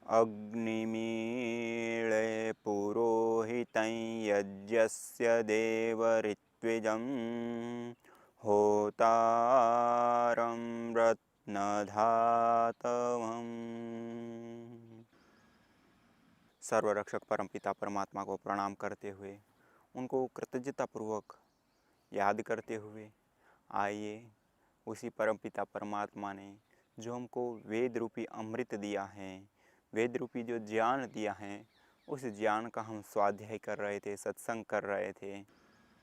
अग्निमीळे पुरोहितं यज्ञस्य देवऋत्विजं होतारं रत्नधातवम्। सर्वरक्षक परमपिता परमात्मा को प्रणाम करते हुए, उनको कृतज्ञतापूर्वक याद करते हुए आइए उसी परमपिता परमात्मा ने जो हमको वेद रूपी अमृत दिया है, वेद रूपी जो ज्ञान दिया है, उस ज्ञान का हम स्वाध्याय कर रहे थे, सत्संग कर रहे थे।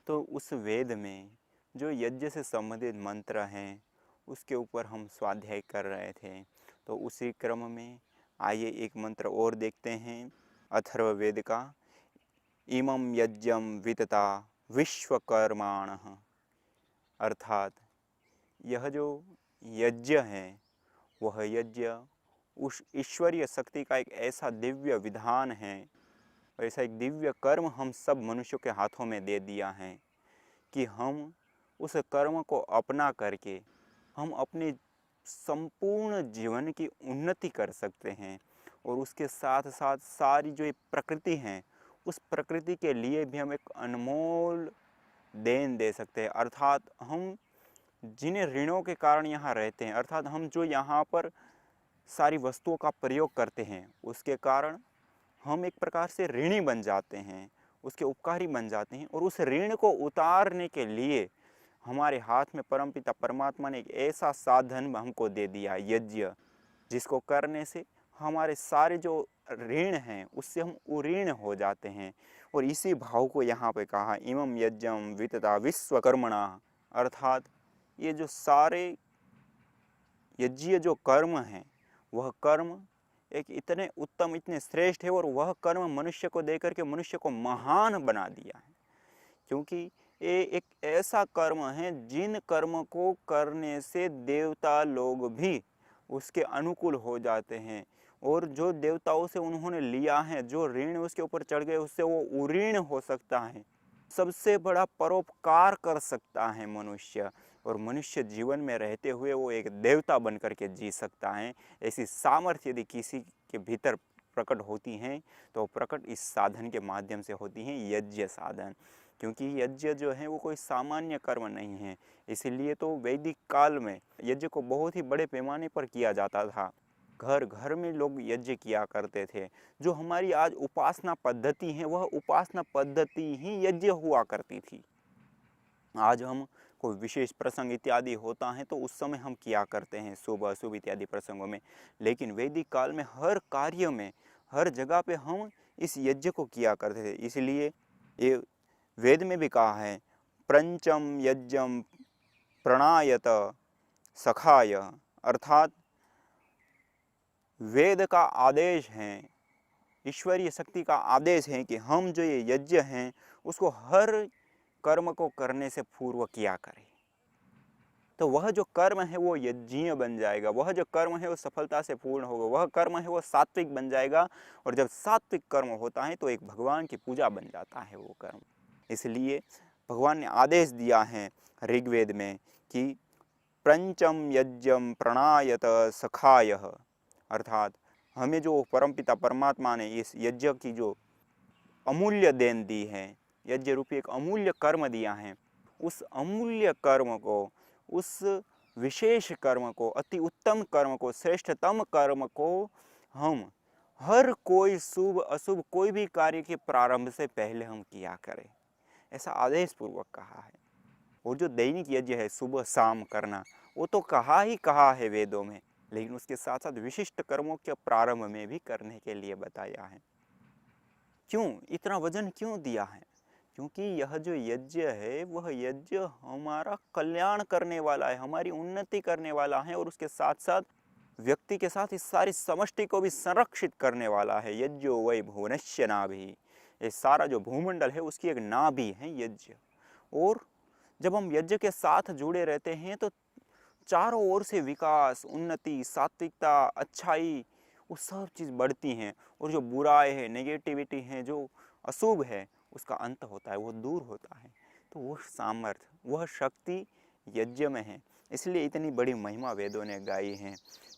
तो उस वेद में जो यज्ञ से संबंधित मंत्र हैं उसके ऊपर हम स्वाध्याय कर रहे थे। तो उसी क्रम में आइए एक मंत्र और देखते हैं अथर्ववेद का। इमं यज्ञं वितता विश्वकर्माणः, अर्थात यह जो यज्ञ है वह यज्ञ उस ईश्वरीय शक्ति का एक ऐसा दिव्य विधान है, ऐसा एक दिव्य कर्म हम सब मनुष्यों के हाथों में दे दिया है कि हम उस कर्म को अपना करके हम अपने संपूर्ण जीवन की उन्नति कर सकते हैं। और उसके साथ साथ सारी जो ये प्रकृति है उस प्रकृति के लिए भी हम एक अनमोल देन दे सकते हैं। अर्थात हम जिन ऋणों के कारण यहाँ रहते हैं, अर्थात हम जो यहाँ पर सारी वस्तुओं का प्रयोग करते हैं उसके कारण हम एक प्रकार से ऋणी बन जाते हैं, उसके उपकारी बन जाते हैं। और उस ऋण को उतारने के लिए हमारे हाथ में परमपिता परमात्मा ने एक ऐसा साधन हमको दे दिया, यज्ञ, जिसको करने से हमारे सारे जो ऋण हैं उससे हम उऋण हो जाते हैं। और इसी भाव को यहाँ पे कहा इमं यज्ञं वितता विश्वकर्मणा, अर्थात ये जो सारे यज्ञीय जो कर्म हैं वह कर्म एक इतने उत्तम, इतने श्रेष्ठ है और वह कर्म मनुष्य को देकर के मनुष्य को महान बना दिया है। क्योंकि ये एक ऐसा कर्म है जिन कर्म को करने से देवता लोग भी उसके अनुकूल हो जाते हैं। और जो देवताओं से उन्होंने लिया है, जो ऋण उसके ऊपर चढ़ गए, उससे वो उऋण हो सकता है, सबसे बड़ा परोपकार कर सकता है मनुष्य। और मनुष्य जीवन में रहते हुए वो एक देवता बन करके जी सकता है। ऐसी सामर्थ्य यदि किसी के भीतर प्रकट होती हैं तो प्रकट इस साधन के माध्यम से होती हैं, यज्ञ साधन। क्योंकि यज्ञ जो है वो कोई सामान्य कर्म नहीं है, इसलिए तो वैदिक काल में यज्ञ को बहुत ही बड़े पैमाने पर किया जाता था। घर घर में लोग यज्ञ किया करते थे। जो हमारी आज उपासना पद्धति है वह उपासना पद्धति ही यज्ञ हुआ करती थी। आज हम कोई विशेष प्रसंग इत्यादि होता है तो उस समय हम किया करते हैं, शुभ अशुभ इत्यादि प्रसंगों में। लेकिन वैदिक काल में हर कार्य में, हर जगह पे हम इस यज्ञ को किया करते थे। इसलिए ये वेद में भी कहा है प्रंचम यज्ञम प्रणायत सखाय, अर्थात वेद का आदेश है, ईश्वरीय शक्ति का आदेश है कि हम जो ये यज्ञ हैं उसको हर कर्म को करने से पूर्व किया करें। तो वह जो कर्म है वो यज्ञीय बन जाएगा, वह जो कर्म है वो सफलता से पूर्ण होगा, वह कर्म है वो सात्विक बन जाएगा। और जब सात्विक कर्म होता है तो एक भगवान की पूजा बन जाता है वो कर्म। इसलिए भगवान ने आदेश दिया है ऋग्वेद में कि प्रंचम यज्ञम प्रणायत सखाय, अर्थात हमें जो परमपिता परमात्मा ने इस यज्ञ की जो अमूल्य देन दी है, यज्ञ रूपी एक अमूल्य कर्म दिया है, उस अमूल्य कर्म को, उस विशेष कर्म को, अति उत्तम कर्म को, श्रेष्ठतम कर्म को हम हर कोई शुभ अशुभ कोई भी कार्य के प्रारंभ से पहले हम किया करें, ऐसा आदेश पूर्वक कहा है। और जो दैनिक यज्ञ है सुबह शाम करना, वो तो कहा है वेदों में, लेकिन उसके साथ साथ विशिष्ट कर्मों के प्रारंभ में भी करने के लिए बताया है। क्यों इतना वजन क्यों दिया है? क्योंकि यह जो यज्ञ है वह यज्ञ हमारा कल्याण करने वाला है, हमारी उन्नति करने वाला है। और उसके साथ साथ व्यक्ति के साथ इस सारी समष्टि को भी संरक्षित करने वाला है। यज्ञो वै भुवनस्य नाभि, ये सारा जो भूमंडल है उसकी एक नाभि है यज्ञ। और जब हम यज्ञ के साथ जुड़े रहते हैं तो चारों ओर से विकास, उन्नति, सात्विकता, अच्छाई, वो सब चीज़ बढ़ती हैं। और जो बुराई है, नेगेटिविटी है, जो अशुभ है, उसका अंत होता है, वो दूर होता है। तो वो सामर्थ्य, वह शक्ति यज्ञ में है। इसलिए इतनी बड़ी महिमा वेदों ने गाई है।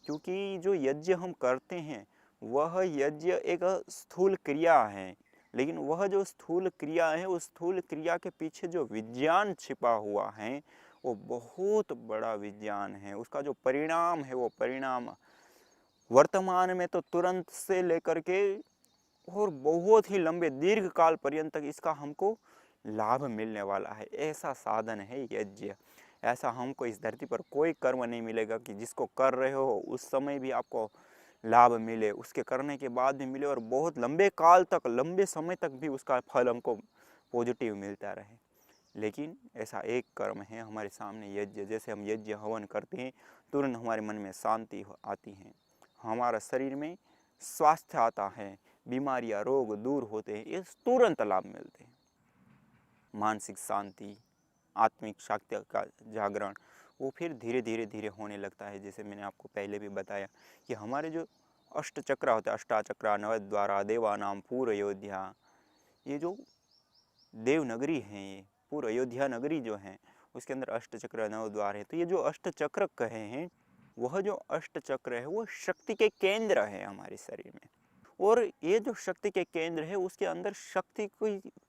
क्योंकि जो यज्ञ हम करते हैं वह यज्ञ एक स्थूल क्रिया है, लेकिन वह जो स्थूल क्रिया है उस स्थूल क्रिया के पीछे जो विज्ञान छिपा हुआ है वो बहुत बड़ा विज्ञान है। उसका जो परिणाम है वो परिणाम वर्तमान में तो तुरंत से लेकर के और बहुत ही लंबे दीर्घ काल पर्यंत तक इसका हमको लाभ मिलने वाला है। ऐसा साधन है यज्ञ। ऐसा हमको इस धरती पर कोई कर्म नहीं मिलेगा कि जिसको कर रहे हो उस समय भी आपको लाभ मिले, उसके करने के बाद भी मिले और बहुत लंबे काल तक, लंबे समय तक भी उसका फल हमको पॉजिटिव मिलता रहे। लेकिन ऐसा एक कर्म है हमारे सामने यज्ञ। जैसे हम यज्ञ हवन करते हैं तुरंत हमारे मन में शांति आती है, हमारा शरीर में स्वास्थ्य आता है, बीमारियां रोग दूर होते हैं, ये तुरंत लाभ मिलते हैं। मानसिक शांति, आत्मिक शक्ति का जागरण वो फिर धीरे धीरे धीरे होने लगता है। जैसे मैंने आपको पहले भी बताया कि हमारे जो अष्ट चक्र होते हैं, अष्टाचक्र, नवद्वारा, देवानाम, पूर्व अयोध्या, ये जो देवनगरी है, ये पूर्व अयोध्या नगरी जो है उसके अंदर अष्टचक्र नवद्वार है। तो ये जो अष्टचक्र कहे हैं वह जो अष्टचक्र है वो शक्ति के केंद्र है हमारे शरीर में। और ये जो शक्ति के केंद्र है उसके अंदर शक्ति को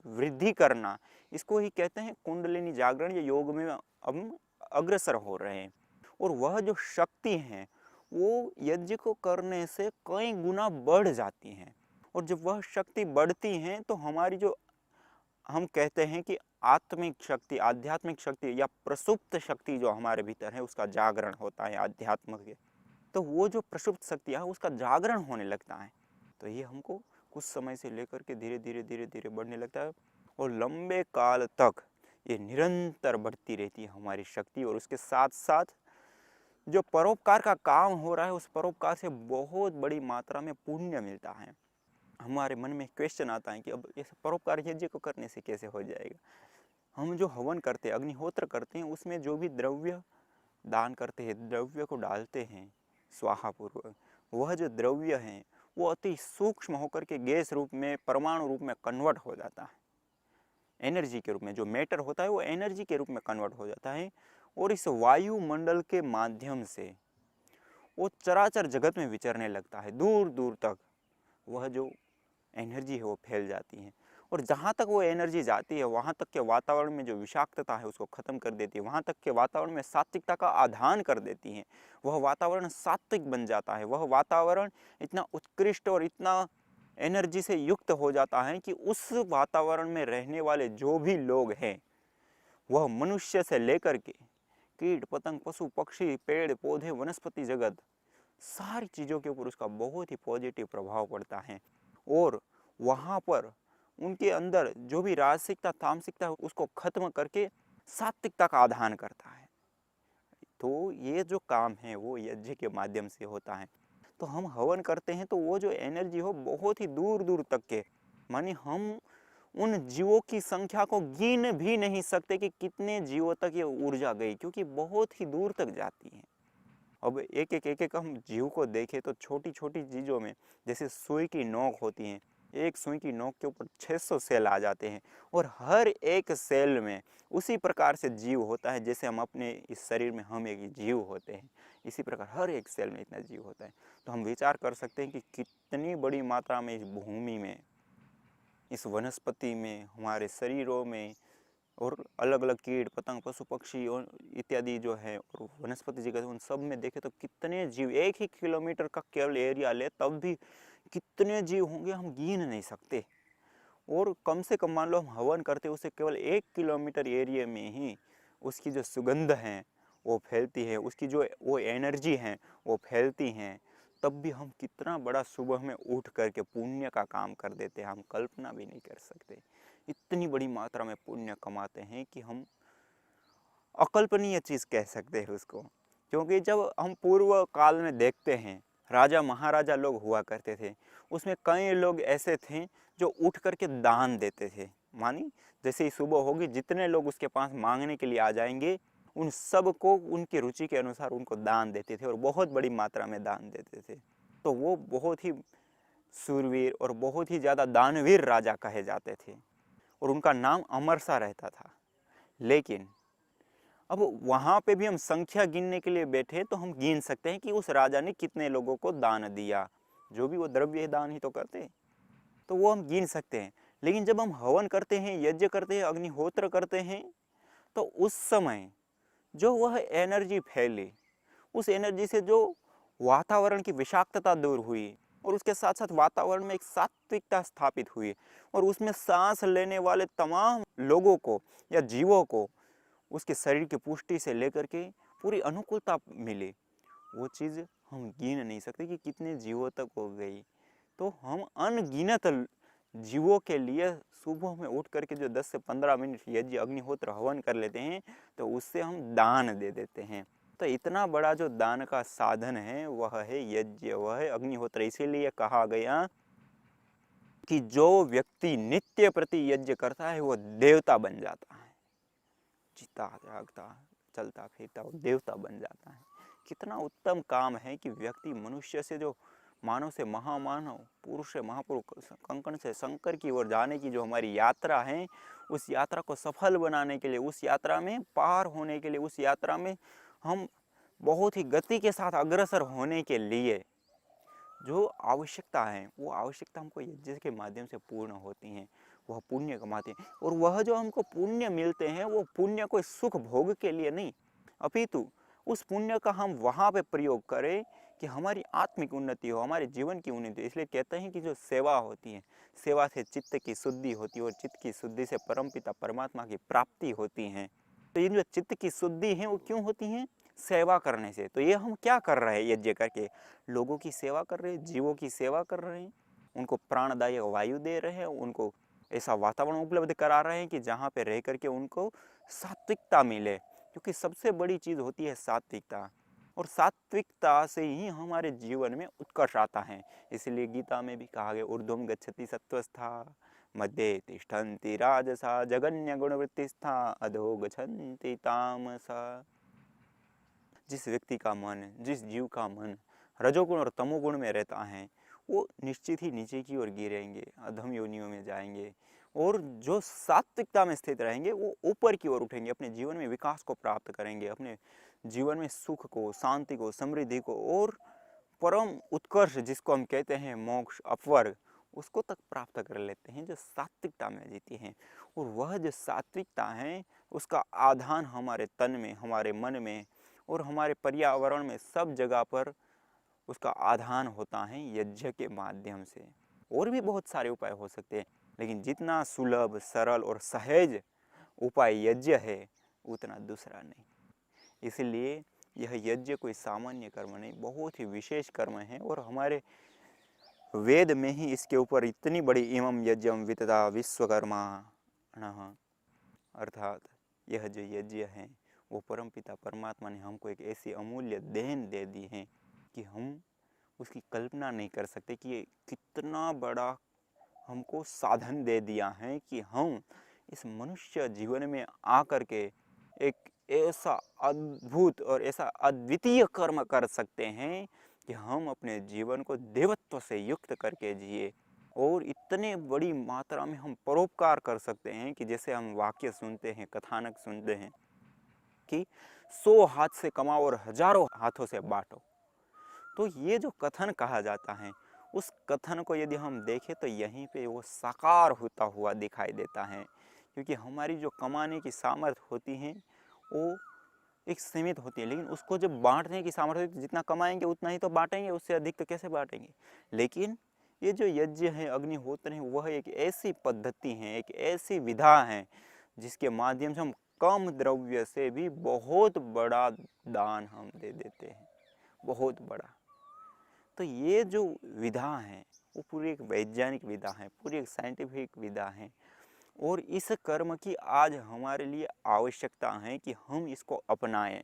वृद्धि करना, इसको ही कहते हैं कुंडलिनी जागरण या योग में हम अग्रसर हो रहे हैं। और वह जो शक्ति है वो यज्ञ को करने से कई गुना बढ़ जाती हैं। और जब वह शक्ति बढ़ती है तो हमारी जो हम कहते हैं कि आत्मिक शक्ति, आध्यात्मिक शक्ति या प्रसुप्त शक्ति जो हमारे भीतर है उसका जागरण होता है आध्यात्म के। तो वो जो प्रसुप्त शक्ति है उसका जागरण होने लगता है। तो ये हमको कुछ समय से लेकर के धीरे धीरे धीरे धीरे बढ़ने लगता है और लंबे काल तक ये निरंतर बढ़ती रहती है हमारी शक्ति। और उसके साथ साथ जो परोपकार का काम हो रहा है उस परोपकार से बहुत बड़ी मात्रा में पुण्य मिलता है। हमारे मन में क्वेश्चन आता है कि अब इस परोपकार यज्ञ को करने से कैसे हो जाएगा। हम जो हवन करते हैं, अग्निहोत्र करते हैं, उसमें जो भी द्रव्य दान करते हैं, द्रव्य को डालते हैं स्वाहा पूर्वक, वह जो द्रव्य है वो अति सूक्ष्म होकर के गैस रूप में, परमाणु रूप में कन्वर्ट हो जाता है, एनर्जी के रूप में। जो मैटर होता है वो एनर्जी के रूप में कन्वर्ट हो जाता है और इस वायुमंडल के माध्यम से वो चराचर जगत में विचरने लगता है। दूर दूर तक वह जो एनर्जी है वो फैल जाती है और जहाँ तक वो एनर्जी जाती है वहाँ तक के वातावरण में जो विषाक्तता है उसको ख़त्म कर देती है, वहाँ तक के वातावरण में सात्विकता का आधान कर देती है। वह वातावरण सात्विक बन जाता है, वह वातावरण इतना उत्कृष्ट और इतना एनर्जी से युक्त हो जाता है कि उस वातावरण में रहने वाले जो भी लोग हैं वह मनुष्य से लेकर के कीट पतंग, पशु पक्षी, पेड़ पौधे, वनस्पति जगत, सारी चीज़ों के ऊपर उसका बहुत ही पॉजिटिव प्रभाव पड़ता है। और वहाँ पर उनके अंदर जो भी राजसिकता, तामसिकता उसको खत्म करके सात्विकता का आधान करता है। तो ये जो काम है वो यज्ञ के माध्यम से होता है। तो हम हवन करते हैं तो वो जो एनर्जी हो बहुत ही दूर दूर तक के, माने हम उन जीवों की संख्या को गिन भी नहीं सकते कि कितने जीवों तक ये ऊर्जा गई, क्योंकि बहुत ही दूर तक जाती है। अब एक हम जीव को देखें तो छोटी छोटी चीज़ों में, जैसे सुई की नोक होती है, एक सुई की नोक के ऊपर 600 सेल आ जाते हैं और हर एक सेल में उसी प्रकार से जीव होता है। जैसे हम अपने इस शरीर में हम एक जीव होते हैं, इसी प्रकार हर एक सेल में इतना जीव होता है। तो हम विचार कर सकते हैं कि कितनी बड़ी मात्रा में इस भूमि में, इस वनस्पति में, हमारे शरीरों में और अलग अलग कीट पतंग, पशु पक्षी और इत्यादि जो है और वनस्पति जगत, उन सब में देखें तो कितने जीव, एक ही किलोमीटर का केवल एरिया ले तब भी कितने जीव होंगे हम गिन नहीं सकते। और कम से कम मान लो हम हवन करते उसे केवल 1 किलोमीटर एरिया में ही उसकी जो सुगंध है वो फैलती है, उसकी जो वो एनर्जी है वो फैलती हैं, तब भी हम कितना बड़ा सुबह में उठ करके पुण्य का काम कर देते हैं, हम कल्पना भी नहीं कर सकते। इतनी बड़ी मात्रा में पुण्य कमाते हैं कि हम अकल्पनीय चीज़ कह सकते हैं उसको। क्योंकि जब हम पूर्व काल में देखते हैं राजा महाराजा लोग हुआ करते थे, उसमें कई लोग ऐसे थे जो उठ करके दान देते थे। मानी जैसे ही सुबह होगी जितने लोग उसके पास मांगने के लिए आ जाएंगे उन सब को उनकी रुचि के अनुसार उनको दान देते थे और बहुत बड़ी मात्रा में दान देते थे। तो वो बहुत ही शूरवीर और बहुत ही ज़्यादा दानवीर राजा कहे जाते थे और उनका नाम अमर सा रहता था। लेकिन अब वहाँ पे भी हम संख्या गिनने के लिए बैठे तो हम गिन सकते हैं कि उस राजा ने कितने लोगों को दान दिया। जो भी वो द्रव्य दान ही तो करते, तो वो हम गिन सकते हैं। लेकिन जब हम हवन करते हैं, यज्ञ करते हैं, अग्निहोत्र करते हैं, तो उस समय जो वह एनर्जी फैले, उस एनर्जी से जो वातावरण की विषाक्तता दूर हुई और उसके साथ साथ वातावरण में एक सात्विकता स्थापित हुई और उसमें सांस लेने वाले तमाम लोगों को या जीवों को उसके शरीर की पुष्टि से लेकर के पूरी अनुकूलता मिले, वो चीज़ हम गिन नहीं सकते कि कितने जीवों तक हो गई। तो हम अनगिनत जीवों के लिए सुबह में उठ करके जो 10 से 15 मिनट यज्ञ अग्निहोत्र हवन कर लेते हैं, तो उससे हम दान दे देते हैं। तो इतना बड़ा जो दान का साधन है वह है यज्ञ, वह है अग्निहोत्र। इसीलिए कहा गया कि जो व्यक्ति नित्य प्रति यज्ञ करता है वो देवता बन जाता है, जीता जागता चलता फिरता वो देवता बन जाता है। कितना उत्तम काम है कि व्यक्ति मनुष्य से जो मानव से महामानव, पुरुष से महापुरुष, कंकण से शंकर की ओर जाने की जो हमारी यात्रा है, उस यात्रा को सफल बनाने के लिए, उस यात्रा में पार होने के लिए, उस यात्रा में हम बहुत ही गति के साथ अग्रसर होने के लिए जो आवश्यकता है, वो आवश्यकता हमको यज्ञ के माध्यम से पूर्ण होती हैं। वह पुण्य कमाते हैं और वह जो हमको पुण्य मिलते हैं वो पुण्य कोई सुख भोग के लिए नहीं, अपितु उस पुण्य का हम वहाँ पे प्रयोग करें कि हमारी आत्मिक उन्नति हो, हमारे जीवन की उन्नति हो। इसलिए कहते हैं कि जो सेवा होती है, सेवा से चित्त की शुद्धि होती है और चित्त की शुद्धि से परमपिता परमात्मा की प्राप्ति होती है। तो ये जो चित्त की शुद्धि है वो क्यों होती है? सेवा करने से। तो ये हम क्या कर रहे हैं यज्ञ करके? लोगों की सेवा कर रहे हैं, जीवों की सेवा कर रहे हैं, उनको प्राणदायक वायु दे रहे हैं, उनको ऐसा वातावरण उपलब्ध करा रहे हैं कि जहाँ पे रह करके उनको सात्विकता मिले, क्योंकि सबसे बड़ी चीज़ होती है सात्विकता, और सात्विकता से ही हमारे जीवन में उत्कर्ष आता है। इसलिए गीता में भी कहा गया ऊर्ध्वं गच्छति सत्वस्था मध्ये तिष्ठन्ति राजसा जगन्य गुणवृत्तिस्था अधो गच्छन्ति तामसा। जिस व्यक्ति का मन, जिस जीव का मन रजोगुण और तमोगुण में रहता है, वो निश्चित ही नीचे की ओर गिरेंगे, अधम योनियों में जाएंगे। और जो सात्विकता में स्थित रहेंगे वो ऊपर की ओर उठेंगे, अपने जीवन में विकास को प्राप्त करेंगे, अपने जीवन में सुख को, शांति को, समृद्धि को और परम उत्कर्ष जिसको हम कहते हैं मोक्ष, अपवर्ग, उसको तक प्राप्त कर लेते हैं जो सात्विकता में जीती हैं। और वह जो सात्विकता है उसका आधान हमारे तन में, हमारे मन में और हमारे पर्यावरण में सब जगह पर उसका आधान होता है यज्ञ के माध्यम से। और भी बहुत सारे उपाय हो सकते हैं, लेकिन जितना सुलभ, सरल और सहज उपाय यज्ञ है उतना दूसरा नहीं। इसलिए यह यज्ञ कोई सामान्य कर्म नहीं, बहुत ही विशेष कर्म है। और हमारे वेद में ही इसके ऊपर इतनी बड़ी इमं यज्ञम वितता विश्वकर्मा, अर्थात यह जो यज्ञ है वो परमपिता परमात्मा ने हमको एक ऐसी अमूल्य देन दे दी है कि हम उसकी कल्पना नहीं कर सकते कि ये कितना बड़ा हमको साधन दे दिया है कि हम इस मनुष्य जीवन में आकर के एक ऐसा अद्भुत और ऐसा अद्वितीय कर्म कर सकते हैं कि हम अपने जीवन को देवत्व से युक्त करके जिए। और इतने बड़ी मात्रा में हम परोपकार कर सकते हैं कि जैसे हम वाक्य सुनते हैं, कथानक सुनते हैं कि 100 हाथ से कमाओ और हजारों हाथों से बांटो। तो ये जो कथन कहा जाता है, उस कथन को यदि हम देखें तो यहीं पे वो साकार होता हुआ दिखाई देता है। क्योंकि हमारी जो कमाने की सामर्थ्य होती है वो एक सीमित होती है, लेकिन उसको जब बांटने की सामर्थ्य होती है, जितना कमाएंगे उतना ही तो बांटेंगे, उससे अधिक तो कैसे बांटेंगे। लेकिन ये जो यज्ञ है, अग्निहोत्र है, वह एक ऐसी पद्धति है, एक ऐसी विधा है जिसके माध्यम से हम कम द्रव्य से भी बहुत बड़ा दान हम दे देते हैं, बहुत बड़ा। तो ये जो विधा है वो पूरी एक वैज्ञानिक विधा है, पूरी एक साइंटिफिक विधा है। और इस कर्म की आज हमारे लिए आवश्यकता है कि हम इसको अपनाएं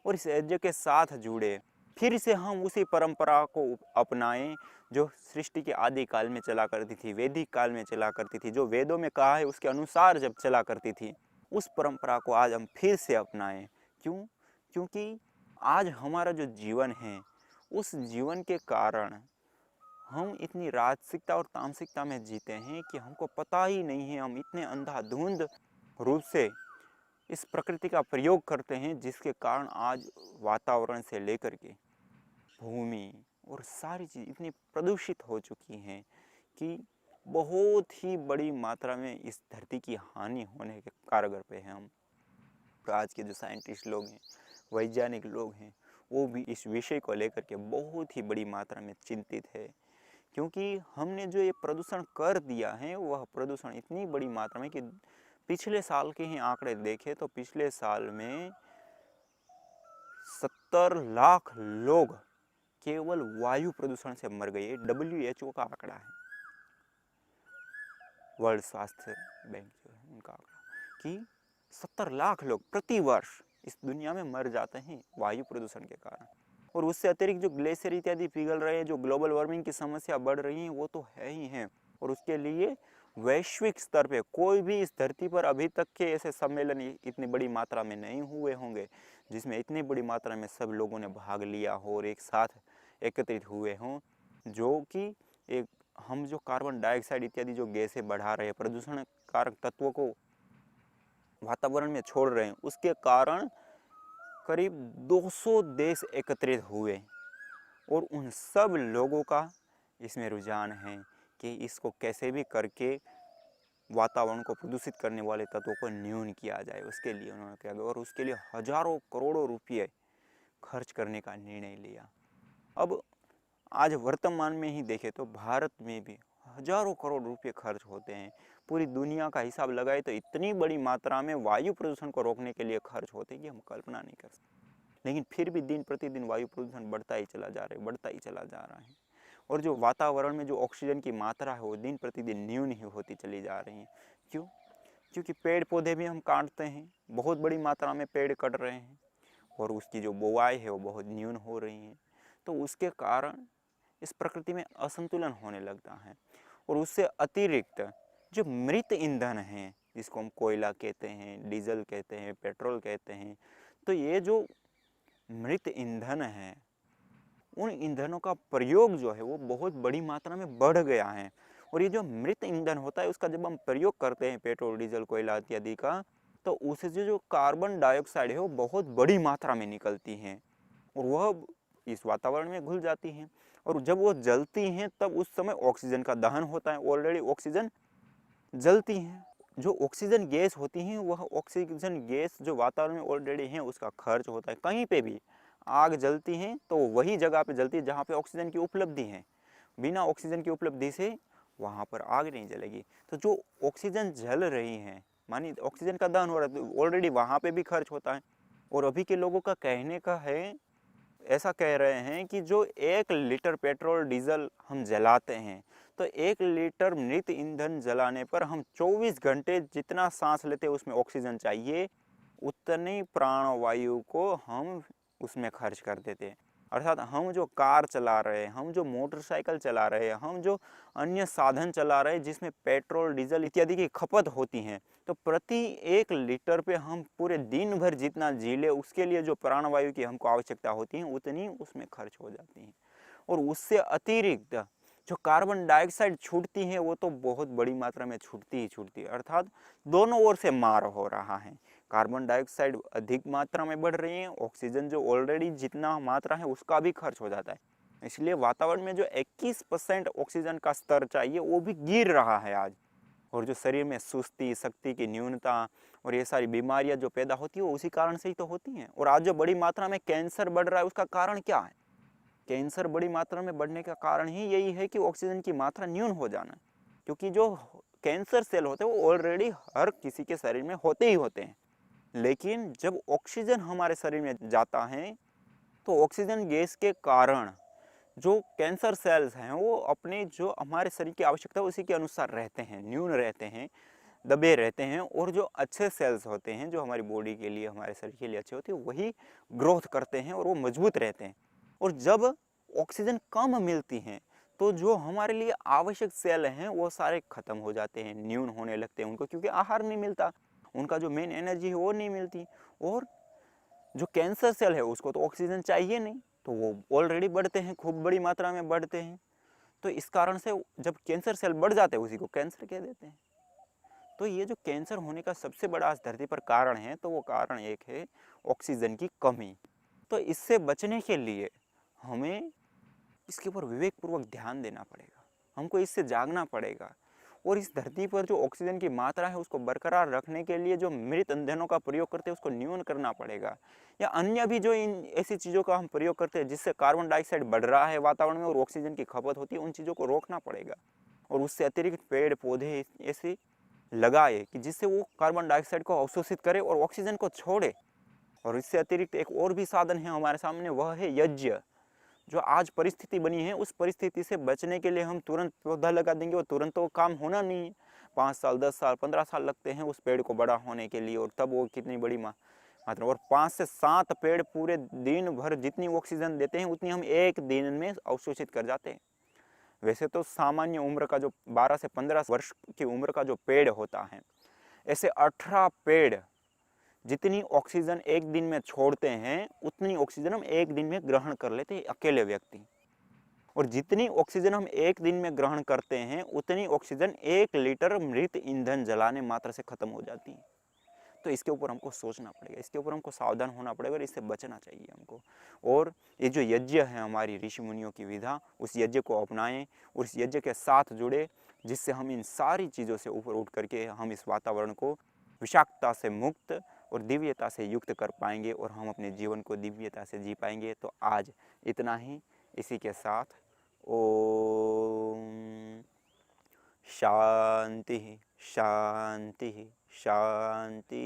और इस यज्ञ के साथ जुड़े, फिर से हम उसी परंपरा को अपनाएं जो सृष्टि के आदि काल में चला करती थी, वैदिक काल में चला करती थी, जो वेदों में कहा है उसके अनुसार जब चला करती थी, उस परंपरा को आज हम फिर से अपनाएं। क्यों? क्योंकि आज हमारा जो जीवन है उस जीवन के कारण हम इतनी राजसिकता और तामसिकता में जीते हैं कि हमको पता ही नहीं है, हम इतने अंधाधुंध रूप से इस प्रकृति का प्रयोग करते हैं जिसके कारण आज वातावरण से लेकर के भूमि और सारी चीज़ इतनी प्रदूषित हो चुकी हैं कि बहुत ही बड़ी मात्रा में इस धरती की हानि होने के कारगर पे हैं हम। तो आज के जो साइंटिस्ट लोग हैं, वैज्ञानिक लोग हैं, वो भी इस विषय को लेकर के बहुत ही बड़ी मात्रा में चिंतित है, क्योंकि हमने जो ये प्रदूषण कर दिया है वह प्रदूषण इतनी बड़ी मात्रा में कि पिछले साल के ही आंकड़े देखें तो पिछले साल में 70 लाख लोग केवल वायु प्रदूषण से मर गए। WHO का आंकड़ा है, वर्ल्ड स्वास्थ्य बैंक जो है उनका आंकड़ा, कि 70 लाख लोग प्रति वर्ष इस दुनिया में मर जाते हैं वायु प्रदूषण के कारण। और उससे अतिरिक्त जो ग्लेशियर इत्यादि पिघल रहे हैं, जो ग्लोबल वार्मिंग की समस्या बढ़ रही है, वो तो है ही है। और उसके लिए वैश्विक स्तर पे कोई भी इस धरती पर अभी तक के ऐसे सम्मेलन इतनी बड़ी मात्रा में नहीं हुए होंगे जिसमें इतनी बड़ी मात्रा में सब लोगों ने भाग लिया हो और एक साथ एकत्रित हुए हों, जो कि एक हम जो कार्बन डाइऑक्साइड इत्यादि जो गैसें बढ़ा रहे हैं, प्रदूषण कारक तत्वों को वातावरण में छोड़ रहे हैं, उसके कारण करीब 200 देश एकत्रित हुए। और उन सब लोगों का इसमें रुझान है कि इसको कैसे भी करके वातावरण को प्रदूषित करने वाले तत्वों को न्यून किया जाए। उसके लिए उन्होंने क्या किया और उसके लिए हजारों करोड़ों रुपये खर्च करने का निर्णय लिया। अब आज वर्तमान में ही देखें तो भारत में भी हजारों करोड़ रुपए खर्च होते हैं। पूरी दुनिया का हिसाब लगाए तो इतनी बड़ी मात्रा में वायु प्रदूषण को रोकने के लिए खर्च होते हैं कि हम कल्पना नहीं कर सकते। लेकिन फिर भी दिन प्रतिदिन वायु प्रदूषण बढ़ता ही चला जा रहा है, बढ़ता ही चला जा रहा है। और जो वातावरण में जो ऑक्सीजन की मात्रा है वो दिन प्रतिदिन न्यून ही होती चली जा रही है। क्यों? क्योंकि पेड़ पौधे भी हम काटते हैं, बहुत बड़ी मात्रा में पेड़ कट रहे हैं और उसकी जो बुवाई है वो बहुत न्यून हो रही है। तो उसके कारण इस प्रकृति में असंतुलन होने लगता है। और उससे अतिरिक्त जो मृत ईंधन है, जिसको हम कोयला कहते हैं, डीजल कहते हैं, पेट्रोल कहते हैं, तो ये जो मृत ईंधन है, उन ईंधनों का प्रयोग जो है वो बहुत बड़ी मात्रा में बढ़ गया है। और ये जो मृत ईंधन होता है उसका जब हम प्रयोग करते हैं, पेट्रोल डीजल कोयला इत्यादि का, तो उससे जो कार्बन डाइऑक्साइड है वो बहुत बड़ी मात्रा में निकलती हैं और वह इस वातावरण में घुल जाती हैं। और जब वो जलती हैं तब उस समय ऑक्सीजन का दहन होता है। ऑलरेडी ऑक्सीजन जलती हैं, जो ऑक्सीजन गैस होती हैं वह ऑक्सीजन गैस जो वातावरण में ऑलरेडी है उसका खर्च होता है। कहीं पे भी आग जलती है तो वही जगह पे जलती है जहाँ पे ऑक्सीजन की उपलब्धि है। बिना ऑक्सीजन की उपलब्धि से वहाँ पर आग नहीं जलेगी। तो जो ऑक्सीजन जल रही है, मानिए ऑक्सीजन का दहन हो रहा है, तो ऑलरेडी वहाँ पे भी खर्च होता है। और अभी के लोगों का कहने का है, ऐसा कह रहे हैं कि जो 1 लीटर पेट्रोल डीजल हम जलाते हैं तो 1 लीटर मृत ईंधन जलाने पर हम 24 घंटे जितना सांस लेते हैं उसमें ऑक्सीजन चाहिए, उतनी प्राणवायु को हम उसमें खर्च कर देते हैं। अर्थात हम जो कार चला रहे हैं, हम जो मोटरसाइकिल चला रहे हैं, हम जो अन्य साधन चला रहे हैं जिसमें पेट्रोल डीजल इत्यादि की खपत होती हैं, तो प्रति 1 लीटर पे हम पूरे दिन भर जितना जी ले उसके लिए जो प्राणवायु की हमको आवश्यकता होती है उतनी उसमें खर्च हो जाती है। और उससे अतिरिक्त जो कार्बन डाइऑक्साइड छूटती है वो तो बहुत बड़ी मात्रा में छूटती ही छूटती है। अर्थात दोनों ओर से मार हो रहा है। कार्बन डाइऑक्साइड अधिक मात्रा में बढ़ रही है, ऑक्सीजन जो ऑलरेडी जितना मात्रा है उसका भी खर्च हो जाता है। इसलिए वातावरण में जो 21% ऑक्सीजन का स्तर चाहिए वो भी गिर रहा है आज। और जो शरीर में सुस्ती, शक्ति की न्यूनता और ये सारी बीमारियां जो पैदा होती है वो उसी कारण से ही तो होती हैं। और आज जो बड़ी मात्रा में कैंसर बढ़ रहा है उसका कारण क्या है? कैंसर बड़ी मात्रा में बढ़ने का कारण ही यही है कि ऑक्सीजन की मात्रा न्यून हो जाना। क्योंकि जो कैंसर सेल होते हैं वो ऑलरेडी हर किसी के शरीर में होते ही होते हैं, लेकिन जब ऑक्सीजन हमारे शरीर में जाता है तो ऑक्सीजन गैस के कारण जो कैंसर सेल्स हैं वो अपने जो हमारे शरीर की आवश्यकता है उसी के अनुसार रहते हैं, न्यून रहते हैं, दबे रहते हैं। और जो अच्छे सेल्स होते हैं जो हमारी बॉडी के लिए, हमारे शरीर के लिए अच्छे होते हैं, वही ग्रोथ करते हैं और वो मजबूत रहते हैं। और जब ऑक्सीजन कम मिलती है तो जो हमारे लिए आवश्यक सेल हैं वो सारे खत्म हो जाते हैं, न्यून होने लगते हैं उनको, क्योंकि आहार नहीं मिलता, उनका जो मेन एनर्जी है वो नहीं मिलती। और जो कैंसर सेल है उसको तो ऑक्सीजन चाहिए नहीं, तो वो ऑलरेडी बढ़ते हैं, खूब बड़ी मात्रा में बढ़ते हैं। तो इस कारण से जब कैंसर सेल बढ़ जाते हैं उसी को कैंसर कह देते हैं। तो ये जो कैंसर होने का सबसे बड़ा आज धरती पर कारण है, तो वो कारण एक है ऑक्सीजन की कमी। तो इससे बचने के लिए हमें इसके ऊपर विवेकपूर्वक ध्यान देना पड़ेगा, हमको इससे जागना पड़ेगा। और इस धरती पर जो ऑक्सीजन की मात्रा है उसको बरकरार रखने के लिए जो मृत ईंधनों का प्रयोग करते हैं उसको न्यून करना पड़ेगा, या अन्य भी जो इन ऐसी चीज़ों का हम प्रयोग करते हैं जिससे कार्बन डाइऑक्साइड बढ़ रहा है वातावरण में और ऑक्सीजन की खपत होती है, उन चीज़ों को रोकना पड़ेगा। और उससे अतिरिक्त पेड़ पौधे ऐसे लगाए कि जिससे वो कार्बन डाइऑक्साइड को अवशोषित करे और ऑक्सीजन को छोड़े। और इससे अतिरिक्त एक और भी साधन है हमारे सामने, वह है यज्ञ। जो आज परिस्थिति बनी है उस परिस्थिति से बचने के लिए हम तुरंत पौधा लगा देंगे और तुरंत तो काम होना नहीं है, 5 साल 10 साल 15 साल लगते हैं उस पेड़ को बड़ा होने के लिए, और तब वो कितनी बड़ी मात्रा, और 5 से 7 पेड़ पूरे दिन भर जितनी ऑक्सीजन देते हैं उतनी हम एक दिन में अवशोषित कर जाते हैं। वैसे तो सामान्य उम्र का जो 12 से 15 वर्ष की उम्र का जो पेड़ होता है, ऐसे 18 पेड़ जितनी ऑक्सीजन एक दिन में छोड़ते हैं उतनी ऑक्सीजन हम एक दिन में ग्रहण कर लेते हैं अकेले व्यक्ति। और जितनी ऑक्सीजन हम एक दिन में ग्रहण करते हैं उतनी ऑक्सीजन 1 लीटर मृत ईंधन जलाने मात्र से खत्म हो जाती है। तो इसके ऊपर हमको सोचना पड़ेगा, इसके ऊपर हमको सावधान होना पड़ेगा और इससे बचना चाहिए हमको। और ये जो यज्ञ है हमारी ऋषि मुनियों की विधा, उस यज्ञ को अपनाएं और इस यज्ञ के साथ जुड़े, जिससे हम इन सारी चीज़ों से ऊपर उठ करके हम इस वातावरण को विषाक्तता से मुक्त और दिव्यता से युक्त कर पाएंगे और हम अपने जीवन को दिव्यता से जी पाएंगे। तो आज इतना ही। इसी के साथ ओम शांति शांति शांति